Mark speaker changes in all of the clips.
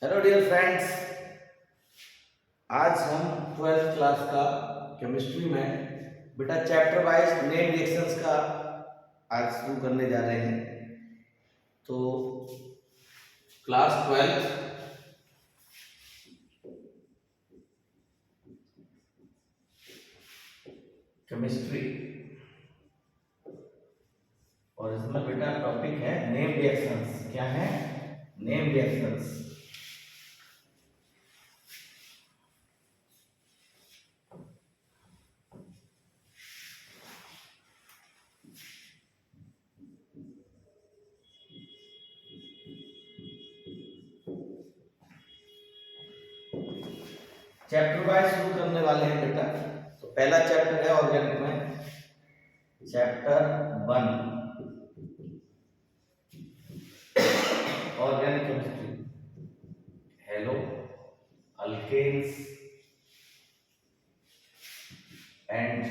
Speaker 1: Hello dear friends, आज हम 12th class का केमिस्ट्री में बेटा चैप्टर वाइज नेम रिएक्शंस का आज शुरू करने जा रहे हैं। तो क्लास 12 केमिस्ट्री और इसमें बेटा टॉपिक है नेम रिएक्शंस। क्या है? Name reactions. चैप्टर वाइज शुरू करने वाले हैं बेटा। तो पहला चैप्टर है ऑर्गेनिक में, chapter 1 organic chemistry. Haloalkanes and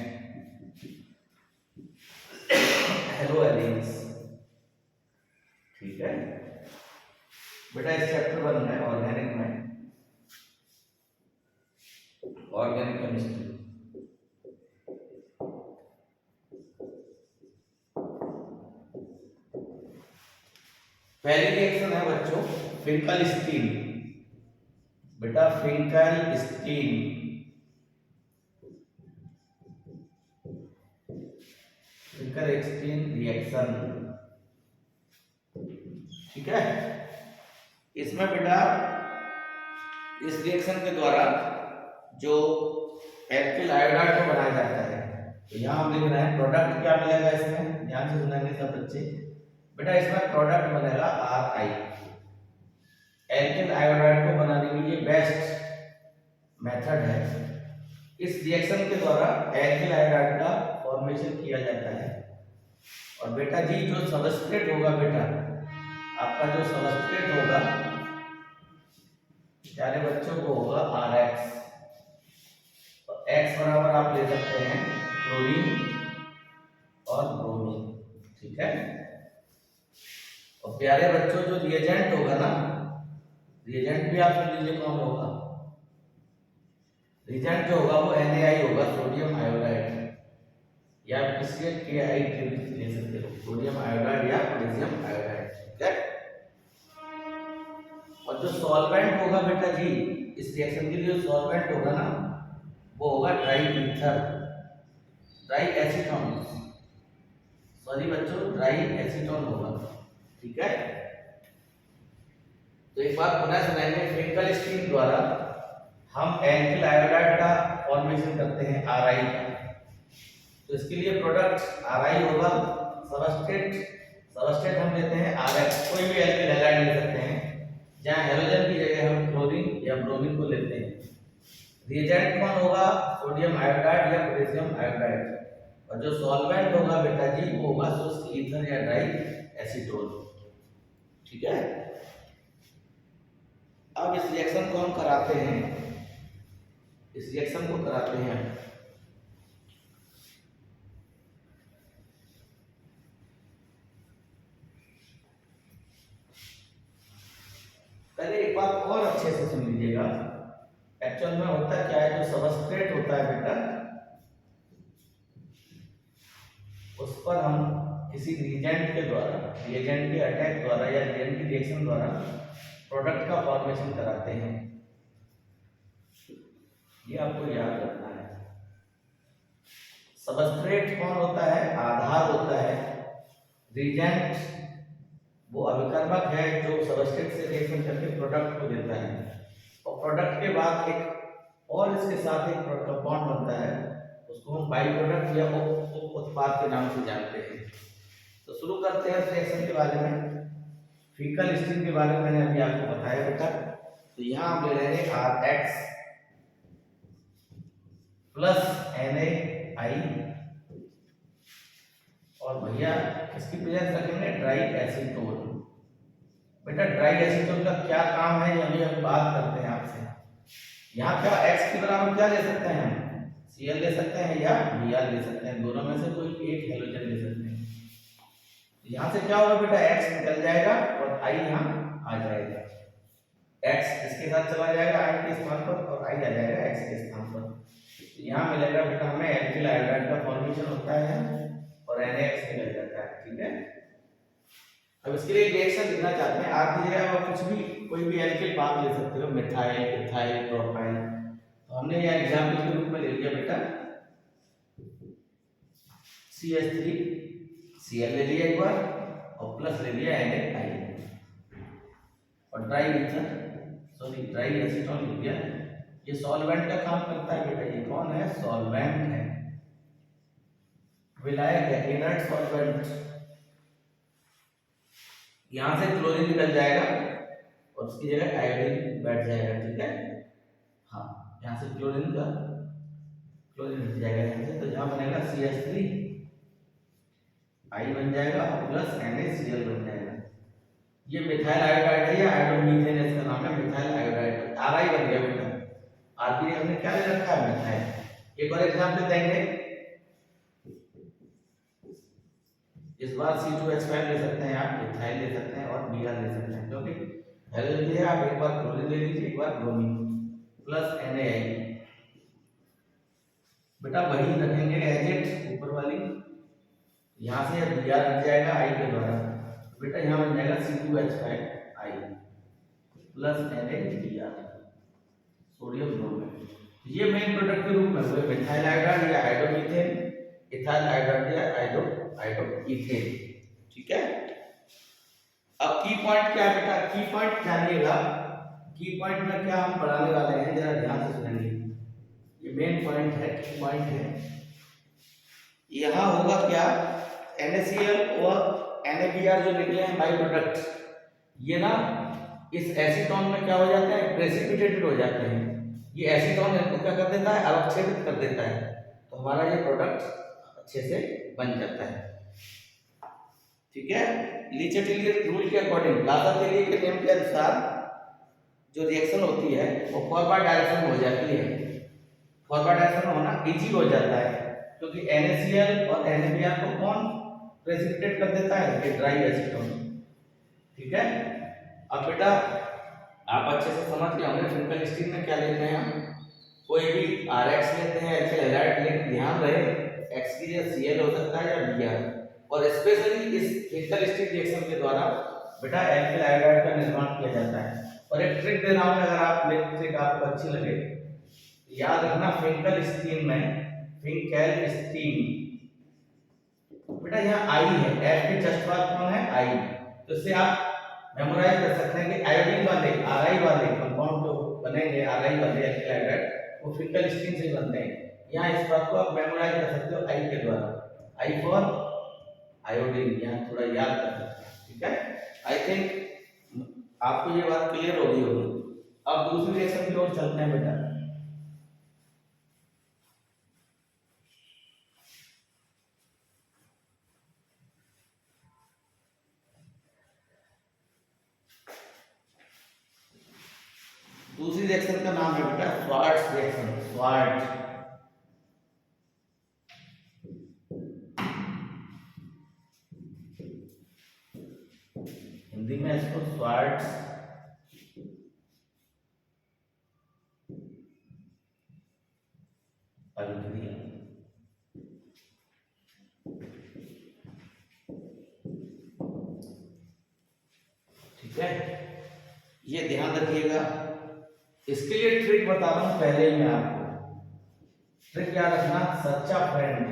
Speaker 1: haloarenes. ठीक है बेटा, इस चैप्टर 1 में ऑर्गेनिक केमिस्ट्री पहली रिएक्शन है बच्चों फिंकल-स्टीन। बेटा फिंकल-स्टीन रिएक्शन। ठीक है, इसमें बेटा इस रिएक्शन के द्वारा जो एल्किल आयोडाइड को बनाया जाता है। तो यहाँ हम लिख रहे हैं प्रोडक्ट क्या मिलेगा इसमें, ध्यान से सुनेंगे सब बच्चे। बेटा इसमें प्रोडक्ट बनेगा Ri। एल्किल आयोडाइड को बनाने की ये बेस्ट मेथड है। इस रिएक्शन के द्वारा एल्किल आयोडाइड का फॉर्मेशन किया जाता है। और बेटा जी जो सबस्ट्रेट होगा, बेटा आपका जो सबस्ट्रेट होगा प्यारे बच्चों को होगा Rx। तो X बराबर आप ले सकते हैं क्लोरीन और ब्रोमीन। ठीक है, और प्यारे बच्चों जो रिएजेंट होगा ना, रिएजेंट भी आप सुन लीजिए कौन होगा। रिएजेंट जो होगा वो NaI होगा, सोडियम आयोडाइड, या किसी KI के भी ले सकते हो, सोडियम आयोडाइड या पोटेशियम आयोडाइड। ठीक है, और जो सॉल्वेंट होगा बेटा जी इस रिएक्शन के लिए जो सॉल्वेंट होगा ना वो होगा dry ether, dry acetone. Sorry बच्चों, ड्राई एसीटोन होगा। ठीक है, तो एक बात पुनः सुनाएंगे। फिंकल-स्टीन द्वारा हम एल्किल आयोडाइड का फॉर्मेशन करते हैं Ri का। तो इसके लिए प्रोडक्ट Ri होगा। सबस्ट्रेट हम लेते हैं Rx, कोई भी एल्किल हैलाइड ले सकते हैं। जहाँ हेलोजन की जगह हम क्लोरीन या ब्रोमीन को लेते हैं। रिएजेंट कौन होगा? सोडियम आयोडाइड या पोटेशियम आयोडाइड। और जो सॉल्वेंट होगा बेटा जी वो होगा शुष्क ईथर या ड्राई एसीटोन। ठीक है, अब इस रिएक्शन को हम कराते हैं, इस रिएक्शन को कराते हैं पहले एक बात और अच्छे से सुन लीजिएगा। एक्चुअल में होता क्या है, जो सबस्ट्रेट होता है बेटा उस पर हम किसी रिएजेंट के द्वारा, रिएजेंट के अटैक द्वारा या रिएजेंट की रिएक्शन द्वारा प्रोडक्ट का फॉर्मेशन कराते हैं। ये आपको याद रखना है। सबस्ट्रेट कौन होता है? आधार होता है। रिएजेंट वो अभिकर्मक है जो सबस्ट्रेट से रिएक्शन करके प्रोडक्ट को देता है। और प्रोडक्ट के बाद एक और इसके साथ एक कंपाउंड बनता है, उसको हम बाई प्रोडक्ट या उत्पाद के नाम से जानते हैं। तो शुरू करते हैं रिएक्शन के बारे में। फिंकल-स्टीन के बारे में मैंने अभी आपको बताया बेटा। तो यहाँ हम ले रहे हैं Rx प्लस NaI और भैया इसकी प्रेजेंस रखेंगे ड्राई एसीटोन। बेटा ड्राई एसीटोन का क्या काम है, अभी हम बात करते हैं आपसे। यहाँ क्या X की बराबर क्या ले सकते हैं हम? Cl ले सकते हैं या Br ले सकते हैं, दोनों में से कोई एक हेलोजन ले सकते हैं। यहाँ से क्या होगा बेटा, X निकल जाएगा और I यहाँ आ जाएगा। x इसके साथ चला जाएगा i के स्थान पर और i आ जाएगा x के स्थान पर। तो यहाँ मिलेगा बेटा हमें एल्किल आयोडाइड का फॉर्मेशन होता है और NaX निकल जाता है। ठीक है, अब इसके लिए रिएक्शन लिखना चाहते हैं, आप की जगह आप कुछ भी कोई भी एल्किल बात ले सकते हो, मिथाइल, इथाइल, प्रोपाइल। तो हमने यहाँ एग्जांपल के रूप में ले लिया बेटा CH3Cl ले लिया एक बार और प्लस ले लिया NaI और ड्राई एसीटोन लिख दिया। ये सॉल्वेंट का काम करता है बेटा, ये कौन है? सॉल्वेंट है, विलायक है, इनर्ट सॉल्वेंट। यहां से क्लोरीन निकल जाएगा और उसकी जगह आयोडीन बैठ जाएगा। ठीक है, हाँ यहां से क्लोरीन हट जाएगा यहां से, तो जहां बनेगा CH3 I बन जाएगा और प्लस NaCl बन जाएगा। ये मिथाइल आयोडाइड है या आयोडोमीथेन इसका नाम है, मिथाइल आयोडाइड Ri बन गया बेटा। आरपी हमने क्या ले रखा है? मिथाइल। एक और एग्जांपल देंगे, इस बार C2H5 ले सकते हैं आप, मिथाइल ले सकते हैं और Br ले सकते हैं, क्योंकि हेलोजन है आप एक बार क्लोरीन ले लीजिए, एक बार ब्रोमीन प्लस NaI। बेटा वही रखेंगे एजेट ऊपर वाली, यहां से Br हट जाएगा I के द्वारा, बेटा यहां बन जाएगा C2H5I plus NaBr sodium bromide. ये मेन प्रोडक्ट के रूप में हुए मिथाइल आयोडाइड या आयोडोमीथेन, इथाइल आयोडाइड या आयोडोईथेन। ठीक है, अब की पॉइंट क्या है बेटा? की पॉइंट जानिएगा, की पॉइंट में क्या हम पढ़ाने वाले हैं जरा ध्यान से सुनेंगे। ये मेन पॉइंट है, की पॉइंट है। यहां होगा क्या? NaCl और NaBr जो निकले हैं बाई प्रोडक्ट, ये ना इस एसीटोन में क्या हो जाते हैं? प्रेसिपिटेटेड हो जाते हैं। ये एसीटोन इनको क्या कर देता है? अवक्षेपित कर देता है, तो हमारा ये प्रोडक्ट अच्छे से बन जाता है। ठीक है, ली चैटलियर रूल के अकॉर्डिंग लासातेलिए के नियम के अनुसार जो रिएक्शन होती है वो फॉरवर्ड डायरेक्शन में हो जाती है। फॉरवर्ड डायरेक्शन में होना इजी हो जाता है, क्योंकि NaCl और NaBr को कौन प्रेसिपिटेट कर देता है? ये ड्राई एसीटोन। ठीक है, अब बेटा आप अच्छे से समझ गए होंगे फिजिकल स्टील में क्या लेते हैं हम, कोई भी RX लेते हैं एल्किल हैलाइड, लेकिन ध्यान रहे X की जगह Cl हो सकता है या Br, और स्पेशली इस फिजिकल स्टील रिएक्शन के द्वारा बेटा एल्किल आयोडाइड का निर्माण किया जाता है। और एक ट्रिक दे रहा हूं, अगर आप ट्रिक आपको अच्छी लगे याद रखना, फिजिकल स्टील में फिजिकल स्टील बेटा यहाँ I है, F के जस्ट बाद कौन है? I। तो इससे आप मेमोराइज कर सकते हैं कि आयोडीन वाले Ri वाले कंपाउंड जो बनेंगे, Ri वाले एल्किल आयोडाइड, वो फिजिकल स्टील से बनते हैं। यहाँ इस बात को आप मेमोराइज कर सकते हो I के द्वारा, I फॉर आयोडीन, यहाँ थोड़ा याद कर सकते हैं। ठीक है, आई थिंक आपको ये बात क्लियर हो गई होगी। अब दूसरी रिएक्शन की ओर चलते हैं बेटा। दूसरी रिएक्शन का नाम है बेटा स्वार्ट्ज रिएक्शन। स्वार्ट्ज, हिंदी में इसको स्वार्ट्ज अभिक्रिया। ठीक है, ये ध्यान रखिएगा। इसके लिए ट्रिक बता रहा हूं पहले ही मैं आपको, ट्रिक क्या रखना? सच्चा फ्रेंड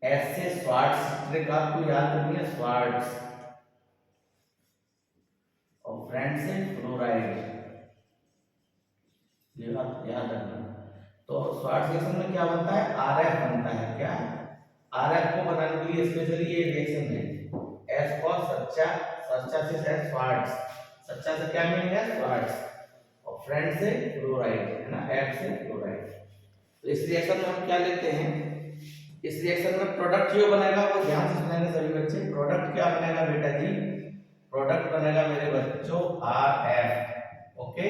Speaker 1: ऐसे स्वार्ट्ज, ट्रिक आपको याद करनी है, स्वार्ट्ज और फ्रेंड से फ्लोराइड, ये बात याद रखना। तो स्वार्ट्ज रिएक्शन में क्या बनता है? RF बनता है। क्या? RF को बनाने के लिए स्पेशली ये रिएक्शन है। S फॉर सच्चा, सच्चा से स्वार्ट्ज, सच्चा से क्या मीनिंग है? स्वार्ट्ज, और फ्रेंड से फ्लोराइड है ना, F से फ्लोराइड। तो इस रिएक्शन में हम क्या लेते हैं? इस रिएक्शन में प्रोडक्ट जो बनेगा वो ध्यान से सुनेंगे सभी बच्चे। प्रोडक्ट क्या बनेगा बेटा जी? प्रोडक्ट बनेगा मेरे बच्चों RF। ओके,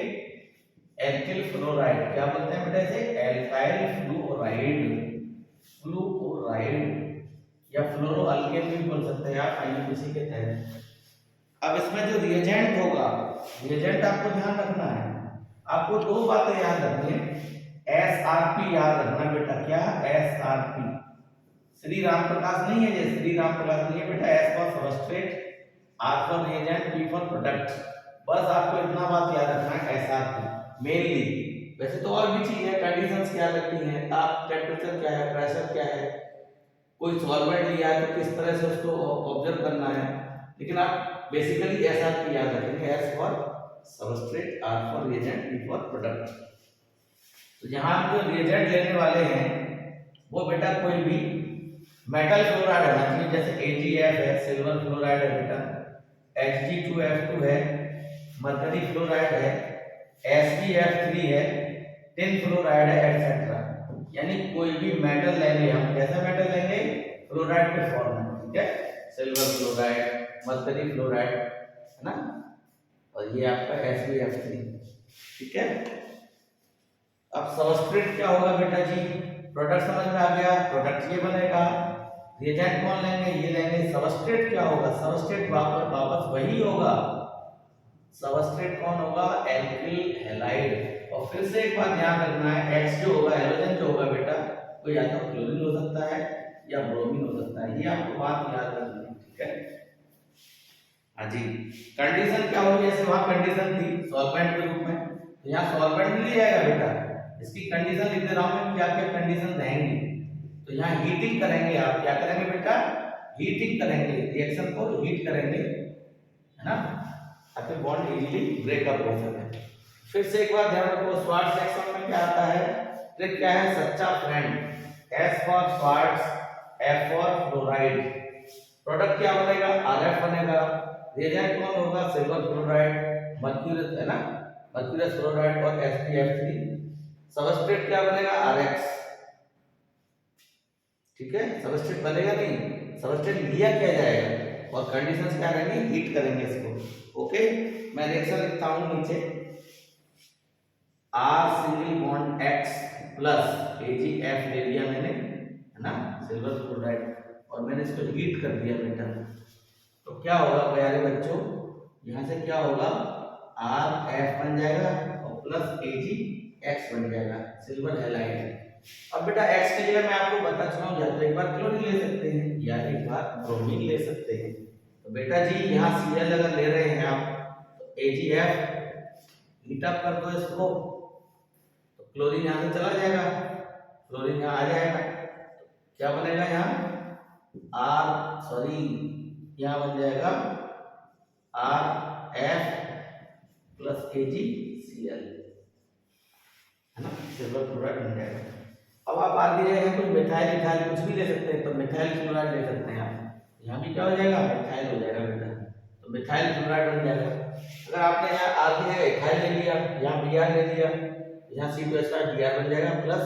Speaker 1: एल्किल फ्लोराइड क्या बोलते हैं बेटा इसे? एल्काइल फ्लोराइड, फ्लोराइड या फ्लोरो अल्केन भी बोल सकते हैं आप IUPAC के तहत। अब इसमें जो रिएजेंट होगा, रिएजेंट आपको ध्यान रखना है, आपको दो बातें याद रखनी है। SRP याद रखना बेटा, क्या SRP, श्री राम प्रकाश नहीं है, ये श्री राम प्रकाश नहीं है बेटा, S for substrate, R for reagent, P for product, बस आपको इतना बात याद रखना है SRP मेनली। वैसे तो और भी चीज है, कंडीशंस क्या लगती हैं, ताप, टेम्परेचर क्या है, प्रेशर क्या है, कोई सॉल्वेंट लिया है तो किस तरह से उसको ऑब्जर्व करना है, लेकिन आप बेसिकली SRP याद रखेंगे, S for substrate, R for reagent, P for product. तो यहाँ हम जो रिएजेंट लेने वाले हैं वो बेटा कोई भी मेटल फ्लोराइड होना चाहिए, जैसे AgF है, सिल्वर फ्लोराइड है बेटा, Hg2F2 है, मरकरी फ्लोराइड है, SgF3 है, टिन फ्लोराइड है, एटसेट्रा। यानी कोई भी मेटल लेंगे हम, कैसा मेटल लेंगे, फ्लोराइड के फॉर्म में, ठीक है, सिल्वर फ्लोराइड, मरकरी फ्लोराइड, है ना, और ये आपका SgF3, ठीक है। अब सबस्ट्रेट क्या होगा बेटा जी, प्रोडक्ट समझ में आ गया, प्रोडक्ट ये बनेगा, रिएजेंट कौन लेंगे, ये लेंगे। सबस्ट्रेट क्या होगा, सबस्ट्रेट वापस वही होगा, सबस्ट्रेट कौन होगा, एल्किल हैलाइड। और फिर से एक बात ध्यान रखना है, X जो होगा, हैलोजन जो होगा बेटा, वो या तो क्लोरीन हो सकता है या ब्रोमीन हो सकता है, ये आपको बात याद रखनी है, ठीक है। हाँ जी, कंडीशन क्या होगी, जैसे वहां कंडीशन थी सॉल्वेंट के रूप में, तो यहाँ सॉल्वेंट नहीं आएगा बेटा, इसकी कंडीशन लिख दे रहा हूं मैं, क्या क्या कंडीशन रहेंगी। तो यहाँ हीटिंग करेंगे, आप क्या करेंगे बेटा, हीटिंग करेंगे, रिएक्शन को हीट करेंगे, है ना, ताकि बॉन्ड इजीली ब्रेकअप हो सके। फिर से एक बार ध्यान रखो, स्वार्ट्ज एक्शन में क्या आता है, ट्रिक क्या है, सच्चा friend, S for Swarts, F for fluoride, product क्या बनेगा, RF बनेगा, रिएजेंट कौन होगा, सिल्वर फ्लोराइड, मर्क्यूरियस, है ना, मर्क्यूरियस फ्लोराइड और SgF3, सबस्ट्रेट क्या बनेगा, RX, ठीक है। सबस्ट्रेट बनेगा नहीं, सबस्ट्रेट लिया क्या जाएगा, और कंडीशंस क्या रहेंगी, हीट करेंगे इसको, ओके। मैं रिएक्शन लिखता हूं नीचे, R single bond X plus AgF ले लिया मैंने, है ना, सिल्वर फ्लोराइड, और मैंने इसको हीट कर दिया बेटा, तो क्या होगा प्यारे बच्चों, यहाँ से क्या होगा, RF बन जाएगा और प्लस AgX बन जाएगा, सिल्वर हैलाइड। अब बेटा X की जगह मैं आपको बता चुका हूँ, या तो एक बार क्लोरीन ले सकते हैं या एक बार ब्रोमीन ले सकते हैं। तो बेटा जी यहाँ Cl अगर ले रहे हैं आप, तो AgF हीट अप कर दो इसको, तो क्लोरीन यहाँ से चला जाएगा, क्लोरीन यहाँ आ जाएगा, क्या बनेगा यहाँ यहाँ बन जाएगा RF प्लस AgCl, है ना, सिल्वर फ्लोराइड बन जाएगा। अब आप आगे हैं कोई मिथाइल इथाइल कुछ भी ले सकते हैं, तो मिथाइल क्लोराइड ले सकते हैं आप, यहाँ भी क्या हो जाएगा, मिथाइल हो जाएगा बेटा, तो मिथाइल क्लोराइड बन जाएगा। अगर आपने यहाँ आगे है इथाइल ले लिया, यहाँ Br ले लिया, यहाँ C2H5 Br बन जाएगा प्लस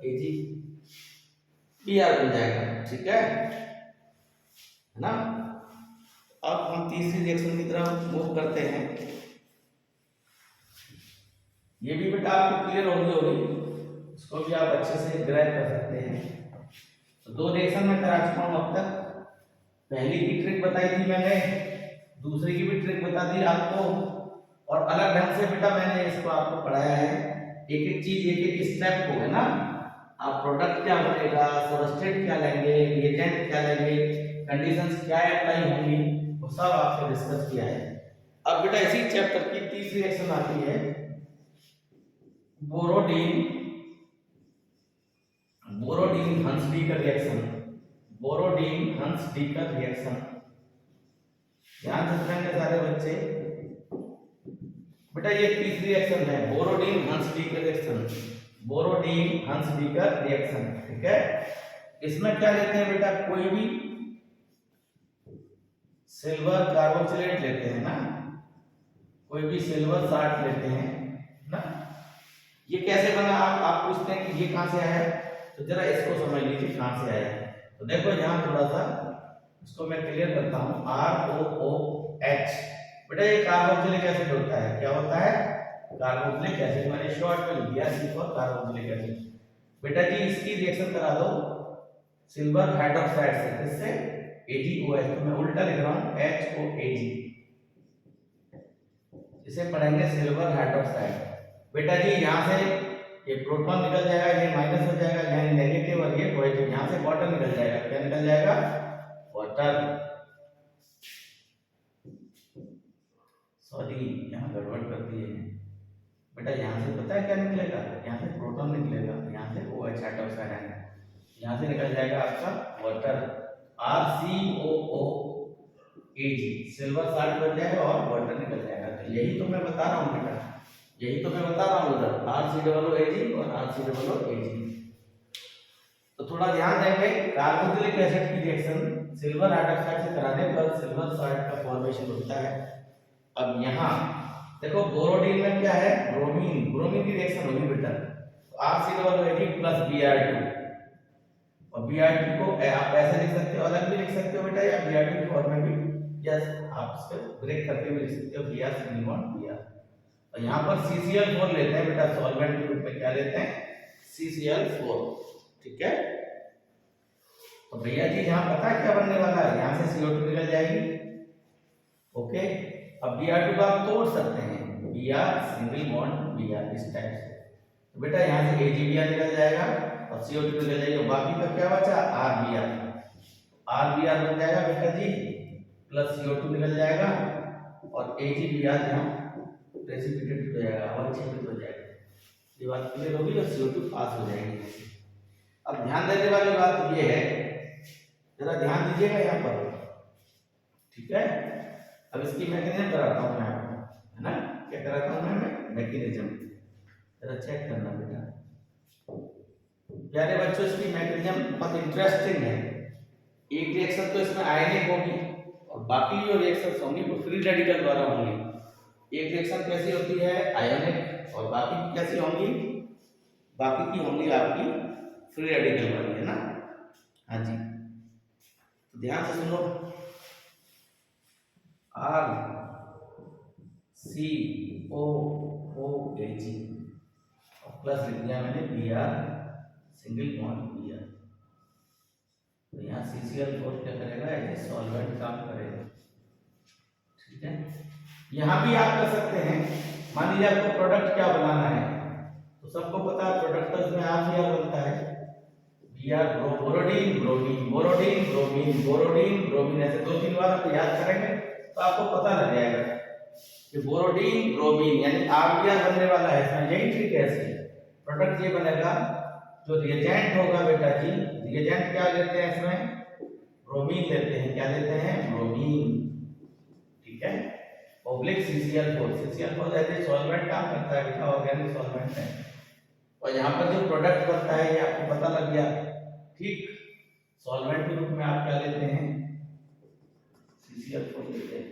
Speaker 1: AgBr बन जाएगा, ठीक है ना। अब हम तीसरी रिएक्शन की तरफ मूव करते हैं, ये भी बेटा आपको क्लियर होगी, इसको भी आप अच्छे से ग्रैब कर सकते हैं। तो दो रिएक्शन में करा चुका हूं अब तक, पहली की ट्रिक बताई थी मैंने, दूसरी की भी ट्रिक बता दी आपको, और अलग ढंग से बेटा मैंने इसको आपको पढ़ाया है, एक एक चीज एक एक स्टेप को, है ना। आप प्रोडक्ट क्या बनेगा, सबस्ट्रेट क्या लेंगे, रिएजेंट क्या लेंगे, कंडीशंस क्या अप्लाई होंगी, वो सब आपसे डिस्कस किया है। अब बेटा इसी चैप्टर की तीसरी रिएक्शन आती है, बोरोडीन हंस-डीकर रिएक्शन, बोरोडीन हंस-डीकर रिएक्शन। ध्यान से सुनेंगे सारे बच्चे बेटा, ये तीसरी रिएक्शन है, बोरोडीन हंस-डीकर रिएक्शन, बोरोडीन हंस-डीकर रिएक्शन, ठीक है। इसमें क्या लेते हैं बेटा, कोई भी सिल्वर कार्बोक्सिलेट लेते हैं ना, कोई भी सिल्वर साल्ट लेते हैं ना। ये कैसे बना, आप पूछते हैं कि ये कहां से आया है, तो जरा इसको समझ लीजिए कहां से आया है। तो देखो यहाँ थोड़ा सा इसको मैं क्लियर करता हूँ, ROOH बेटा, ये कार्बोक्सिलिक एसिड होता है, क्या होता है, कार्बोक्सिलिक एसिड, मैंने शॉर्ट में लिख दिया C फॉर कार्बोक्सिलिक एसिड। बेटा जी इसकी रिएक्शन करा दो सिल्वर हाइड्रोक्साइड से, किससे? AgOH, तो मैं उल्टा लिख रहा हूँ HOAg, इसे पढ़ेंगे सिल्वर हाइड्रोक्साइड। बेटा जी यहाँ से ये प्रोटॉन निकल जाएगा, ये माइनस हो जाएगा, यानी नेगेटिव और ये पॉजिटिव, यहाँ से वाटर निकल जाएगा, क्या निकल जाएगा? वाटर। सॉरी यहाँ गड़बड़ कर दिए हैं बेटा, यहाँ से पता है क्या निकलेगा? यहाँ से प्रोटॉन निकलेगा, यहाँ से OH हाइड्रोक्साइड है, यहाँ से निकल जाएगा आपका वाटर, RCOOAg, सिल्वर साल्ट बन जाएगा और वाटर निकल जाएगा। तो यही तो मैं बता रहा हूँ बेटा, यही तो मैं बता रहा हूँ उधर, RCOOAg और RCOOAg। तो थोड़ा ध्यान देंगे, कार्बोक्सिलिक एसिड की रिएक्शन सिल्वर हाइड्रोक्साइड से कराने पर सिल्वर साल्ट का फॉर्मेशन होता है। अब यहाँ देखो बोरोडिन में क्या है? ब्रोमीन, ब्रोमीन की रिएक्शन होगी बेटा, तो RCOOAg प्लस Br2, और Br2 को आप ऐसे लिख सकते हो, अलग भी लिख सकते हो बेटा, या Br2 की फॉर्म में भी, या आप इसको ब्रेक करके भी लिख सकते हो, Br सिंगल बॉन्ड Br। और यहाँ पर CCl4 लेते हैं बेटा, सॉल्वेंट के रूप में क्या लेते हैं? CCl4, ठीक है। तो भैया जी यहाँ पता है क्या बनने वाला है? यहाँ से CO2 निकल जाएगी, ओके। अब Br2 को आप तोड़ सकते हैं, Br सिंगल बॉन्ड Br, इस टाइप से, तो बेटा यहाँ से AgBr निकल जाएगा और CO2 निकल जाएगा, बाकी का क्या बचा? RBr, RBr बन जाएगा बेटा जी, प्लस CO2 निकल जाएगा और AgBr यहाँ प्रेसिपिटेट हो जाएगा, अवक्षेपित हो जाएगा, ये बात क्लियर होगी और CO2 पास हो जाएगी। अब ध्यान देने वाली बात ये है, जरा ध्यान दीजिएगा यहाँ पर, ठीक है। अब इसकी मैकेनिज्म कराता हूँ मैं आपको, है ना, क्या कराता हूँ मैं? मैकेनिज्म, जरा चेक करना बेटा प्यारे बच्चों, इसकी मैकेनिज्म बहुत इंटरेस्टिंग है। एक रिएक्शन तो इसमें आयनिक होगी और बाकी जो रिएक्शंस होंगी वो फ्री रेडिकल द्वारा होंगी। एक रिएक्शन कैसी होती है? आयनिक, और बाकी कैसी होंगी? बाकी की होंगी आपकी फ्री रेडिकल वाली, है ना। हाँ जी, तो ध्यान से सुनो, RCOOAg और प्लस लिख दिया मैंने Br सिंगल बॉन्ड Br, तो यहाँ CCl4 क्या करेगा? एज सॉल्वेंट काम करेगा, ठीक है। यहाँ भी आप कर सकते हैं, मान लीजिए आपको प्रोडक्ट क्या बनाना है, तो सबको पता है प्रोडक्ट का इसमें RBr बनता है, Br बोरोडिन ब्रोमीन, बोरोडिन ब्रोमीन, बोरोडिन ब्रोमीन, ऐसे 2-3 बार आप याद करेंगे तो आपको पता लग जाएगा कि बोरोडिन ब्रोमीन यानी RBr बनने वाला है इसमें। यही ट्रिक है इसकी, प्रोडक्ट ये बनेगा। जो रिएजेंट होगा बेटा जी, रिएजेंट क्या लेते हैं इसमें? ब्रोमीन लेते हैं, क्या लेते हैं? ब्रोमीन, ठीक है। ऑब्लिक CCl4, CCl4 ऐसे सॉल्वेंट काम करता है बेटा, ऑर्गेनिक सॉल्वेंट है। और यहाँ पर जो प्रोडक्ट बनता है ये आपको पता लग गया, ठीक। सॉल्वेंट के रूप में आप क्या लेते हैं? CCl4 लेते हैं,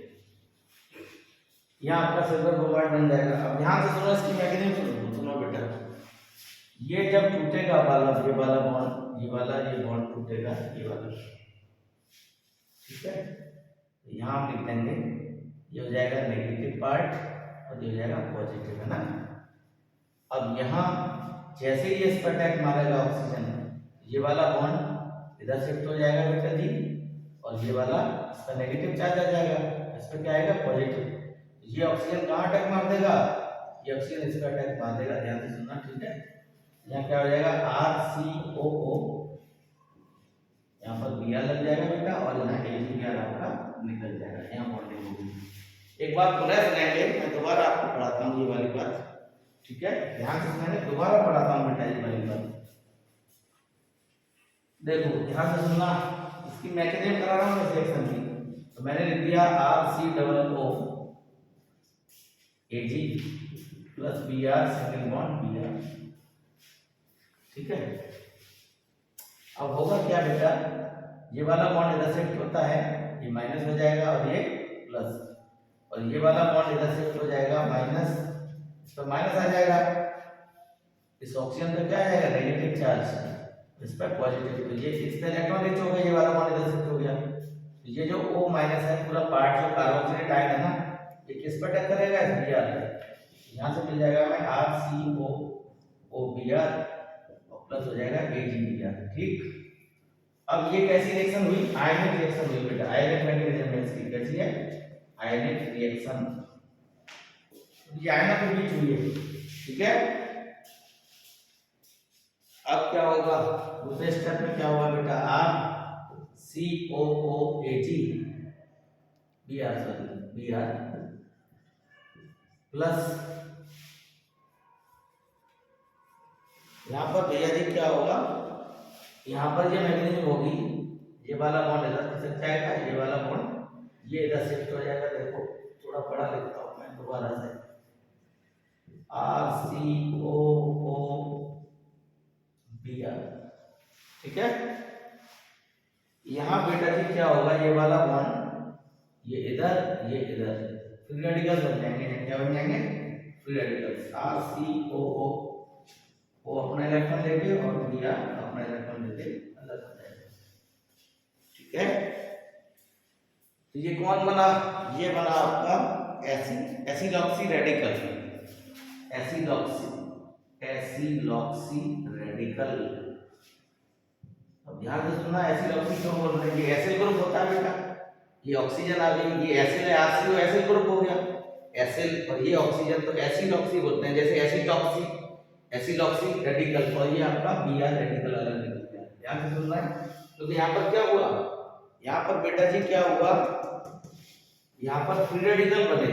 Speaker 1: यहाँ आपका सिल्वर ब्रोमाइड बन जाएगा। अब ध्यान से सुनो, इसकी मैकेनिज्म सुनो बेटा, ये जब टूटेगा वाला, ये वाला बॉन्ड, ये वाला, ये बॉन्ड टूटेगा, ये वाला, ठीक है। यहाँ हम लिख देंगे, ये हो जाएगा नेगेटिव पार्ट और ये हो जाएगा पॉजिटिव, है ना। अब यहाँ जैसे ही इस पर अटैक मारेगा ऑक्सीजन, ये वाला बॉन्ड इधर शिफ्ट हो जाएगा बेटा जी, और ये वाला इसका नेगेटिव चार्ज आ जाएगा, इस पर क्या आएगा? पॉजिटिव। ये ऑक्सीजन कहाँ अटैक मार देगा? ये ऑक्सीजन इस पर अटैक मार देगा, ध्यान से सुनना, ठीक है। यहाँ क्या हो जाएगा? RCOO, यहाँ पर Br लग जाएगा बेटा, और यहाँ AgBr आपका निकल जाएगा, यहाँ बॉन्डिंग होगी। एक बात पुनः सुनेंगे, मैं दोबारा आपको पढ़ाता हूँ ये वाली बात, ठीक है। ध्यान से सुनेंगे, दोबारा पढ़ाता हूँ बेटा ये वाली बात। देखो ध्यान से सुनना, इसकी मैकेनिज्म करा रहा हूँ इस रिएक्शन की, तो मैंने लिख दिया RCOOAg plus Br single bond Br, ठीक है। अब होगा क्या बेटा? ये वाला बॉन्ड इधर शिफ्ट होता है, ये माइनस हो जाएगा और ये प्लस, और ये वाला बॉन्ड इधर शिफ्ट हो जाएगा माइनस, इस पर माइनस आ जाएगा, इस ऑक्सीजन पे क्या आ जाएगा? नेगेटिव चार्ज, इस पर पॉजिटिव। तो ये इस पे इलेक्ट्रॉन रिच हो गया, ये वाला बॉन्ड इधर शिफ्ट हो गया, तो ये जो O माइनस है पूरा पार्ट जो कार्बोक्सिलेट आयन है ना, ये किस पर अटैक करेगा? इस Br पे। यहाँ से मिल जाएगा हमें RCOOBr और प्लस हो जाएगा AgBr, ठीक। अब ये कैसी रिएक्शन हुई, आयनिक रिएक्शन हुई बेटा, आयनिक मैग्नीशियम में इसकी कैसी है, आयनिक रिएक्शन, ये आयनों के बीच हुई है, ठीक है। अब क्या होगा, दूसरे स्टेप में क्या होगा बेटा, COOH Br प्लस, यहाँ पर भैया जी क्या होगा, यहाँ पर ये मैग्नीशियम होगी, ये वाला बॉन्ड इधर खिसक जाएगा, ये वाला बॉन्ड ये इधर शिफ्ट हो जाएगा। देखो थोड़ा पढ़ा लिखता हूँ मैं दोबारा से, RCOOBr, ठीक है। यहाँ बेटा जी क्या होगा, ये वाला बॉन्ड ये इधर ये इधर फ्री रेडिकल्स बन जाएंगे, क्या बन जाएंगे, फ्री रेडिकल्स। RCOO वो अपना इलेक्ट्रॉन लेके और Br अपना इलेक्ट्रॉन लेके अलग हो जाएगा, ठीक है। तो ये कौन बना, ये बना आपका एसिलॉक्सी रेडिकल, एसिलॉक्सी रेडिकल। अब ध्यान से सुनना, एसिलॉक्सी क्यों बोल रहे हैं, ये एसिल ग्रुप होता है बेटा, ये ऑक्सीजन आ गई, ये एसिल है, RCO एसिल ग्रुप हो गया, एसिल और ये ऑक्सीजन, तो एसिलॉक्सी बोलते हैं, जैसे एसिलॉक्सी रेडिकल, और ये आपका Br रेडिकल अलग निकल गया। ध्यान से सुनना है, क्योंकि यहाँ पर क्या हुआ, यहाँ पर बेटा जी क्या हुआ, यहाँ पर फ्री रेडिकल बने,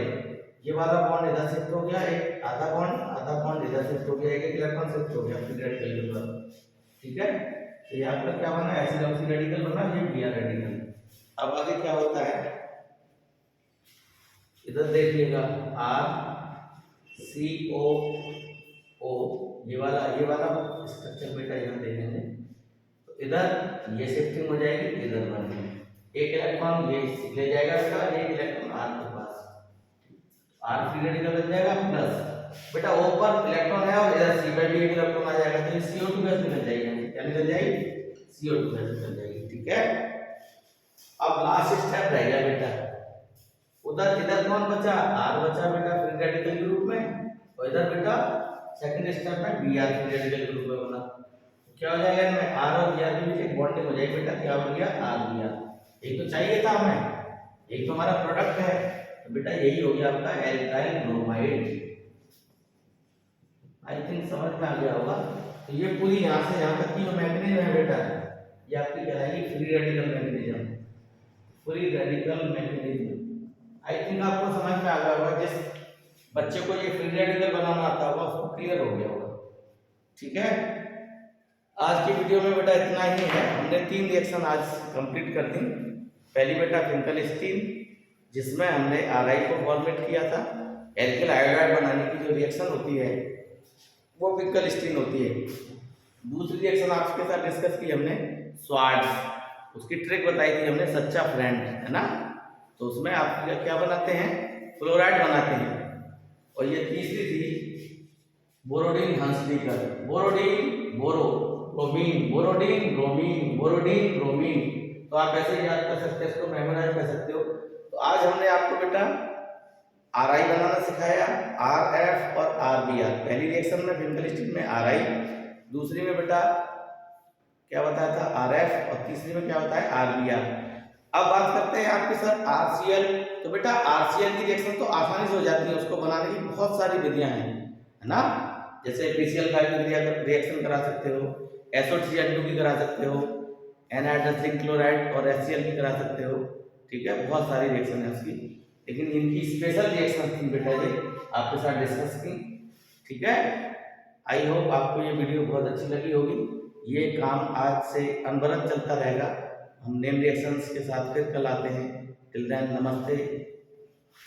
Speaker 1: ये वाला बॉन्ड इधर शिफ्ट हो गया, एक आधा बॉन्ड इधर शिफ्ट हो गया, एक इलेक्ट्रॉन शिफ्ट हो गया फ्री रेडिकल के ऊपर, ठीक है। तो यहाँ पर क्या बना, एसिलॉक्सी रेडिकल बना, ये Br रेडिकल। अब आगे क्या होता है, इधर देखिएगा, RCOO, ये वाला स्ट्रक्चर बेटा यहाँ देखेंगे, तो इधर ये शिफ्टिंग हो जाएगी, इधर बनेगी, एक इलेक्ट्रॉन ये ले जाएगा बेटा, एक इलेक्ट्रॉन R के पास, R फ्री रेडिकल बन जाएगा, प्लस बेटा ऊपर इलेक्ट्रॉन है और इधर C पे भी एक इलेक्ट्रॉन आ जाएगा, तो ये CO2 गैस निकल जाएगी, क्या निकल जाएगी, CO2 गैस निकल जाएगी, ठीक है। अब लास्ट स्टेप रह गया बेटा, उधर इधर कौन बचा, R बचा बेटा फ्री रेडिकल ग्रुप में, और इधर बेटा सेकंड स्टेप में Br फ्री रेडिकल ग्रुप में बना, क्या हो जाएगा इनमें, R और Br के बीच एक बॉन्डिंग हो जाएगी बेटा, क्या बन गया, RBr। एक तो चाहिए था हमें, एक तो हमारा प्रोडक्ट है, तो बेटा यही हो गया आपका एल्काइल ब्रोमाइड। आई थिंक समझ में आ गया होगा। तो ये पूरी यहाँ से यहाँ तक की जो मैग्नीशियम है बेटा, ये आपकी कहलाएगी free radical magnesium, free radical magnesium. I think आपको समझ में आ गया होगा, जिस बच्चे को ये फ्री रेडिकल बनाना आता होगा उसको क्लियर हो गया होगा, ठीक है। आज की वीडियो में बेटा इतना ही है, हमने 3 रिएक्शन आज कंप्लीट कर दी। पहली बेटा फिंकल स्टील, जिसमें हमने Ri को फॉर्मेट किया था, एल्किल आयोडाइड बनाने की जो रिएक्शन होती है वो फिंकल स्टील होती है। दूसरी रिएक्शन आपके साथ डिस्कस की हमने स्वार्ट्ज, उसकी ट्रिक बताई थी हमने, सच्चा फ्रेंड है ना, तो उसमें आप क्या बनाते हैं, फ्लोराइड बनाते हैं। और ये तीसरी थी बोरोडीन हंसलीकर, बोरोडीन बोरो bromine, Borodin bromine, Borodin bromine, तो आप ऐसे याद कर सकते हैं, इसको मेमोराइज कर सकते हो। तो आज हमने आपको बेटा Ri बनाना सिखाया, Rf और Rbr। पहली रिएक्शन में फिंकल स्टील में Ri, दूसरी में बेटा क्या बताया था Rf, और तीसरी में क्या होता है Rbr। अब बात करते हैं आपके साथ RCl। तो बेटा RCl की रिएक्शन तो आसानी से हो जाती है, उसको बनाने की बहुत सारी विधियां हैं, है ना, जैसे PCl5 की रिएक्शन करा सकते हो, SO3N2 की करा सकते हो, एनहाइड्रस जिंक क्लोराइड और HCl की करा सकते हो, ठीक है, बहुत सारी रिएक्शन है उसकी, लेकिन इनकी स्पेशल रिएक्शन थी बेटा ये आपके साथ डिस्कस की, ठीक है। आई होप आपको ये वीडियो बहुत अच्छी लगी होगी। ये काम आज से अनवरत चलता रहेगा, हम नेम रिएक्शंस के साथ फिर कल आते हैं। टिल देन नमस्ते।